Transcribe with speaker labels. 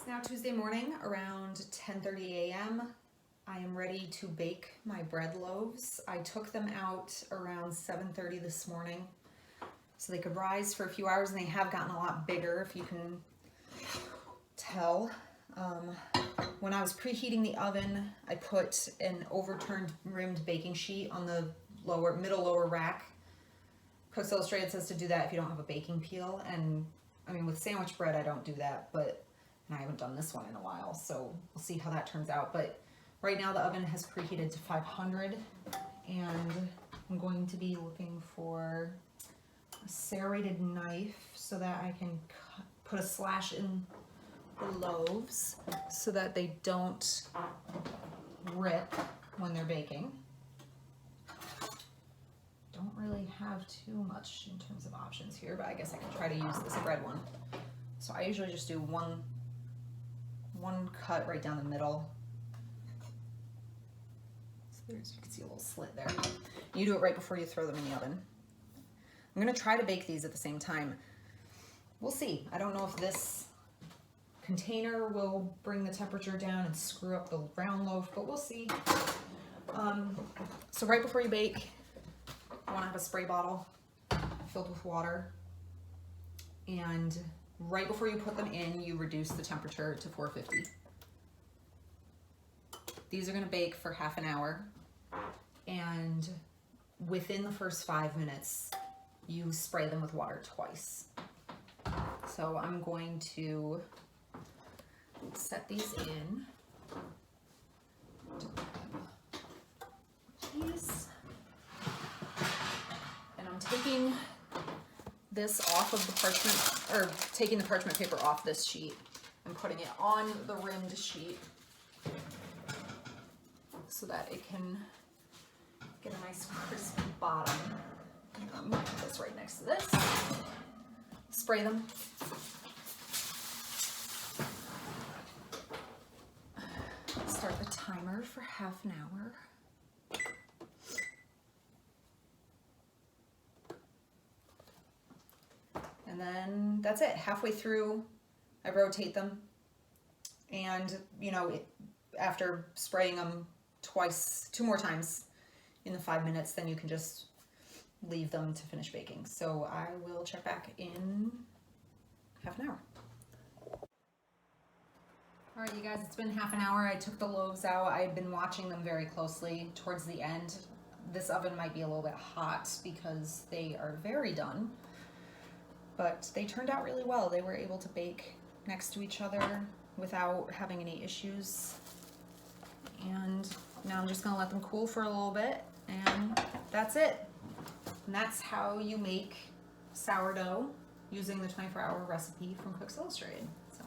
Speaker 1: now Tuesday morning around 10:30 a.m. I am ready to bake my bread loaves. I took them out around 7:30 this morning so they could rise for a few hours, and they have gotten a lot bigger, if you can tell. When I was preheating the oven, I put an overturned rimmed baking sheet on the middle lower rack. Cooks Illustrated says to do that if you don't have a baking peel, and I mean, with sandwich bread I don't do that, and I haven't done this one in a while, so we'll see how that turns out. But right now the oven has preheated to 500, and I'm going to be looking for a serrated knife so that I can put a slash in the loaves so that they don't rip when they're baking. Don't really have too much in terms of options here, but I guess I can try to use this bread one. So I usually just do one cut right down the middle. So you can see a little slit there. You do it right before you throw them in the oven. I'm gonna try to bake these at the same time. We'll see. I don't know if this container will bring the temperature down and screw up the round loaf, but we'll see. So right before you bake, you want to have a spray bottle filled with water, and right before you put them in, you reduce the temperature to 450. These are going to bake for half an hour, and within the first 5 minutes, you spray them with water twice. So I'm going to set these in. These. And I'm taking this off of the parchment, or taking the parchment paper off this sheet and putting it on the rimmed sheet so that it can get a nice crispy bottom. I'm gonna put this right next to this. Spray them. Start the timer for half an hour. And then that's it. Halfway through, I rotate them. And, you know, after spraying them two more times in the 5 minutes, then you can just leave them to finish baking. So I will check back in half an hour. All right, you guys, it's been half an hour. I took the loaves out. I've been watching them very closely towards the end. This oven might be a little bit hot because they are very done, but they turned out really well. They were able to bake next to each other without having any issues. And now I'm just gonna let them cool for a little bit, and that's it. And that's how you make sourdough using the 24-hour recipe from Cooks Illustrated. So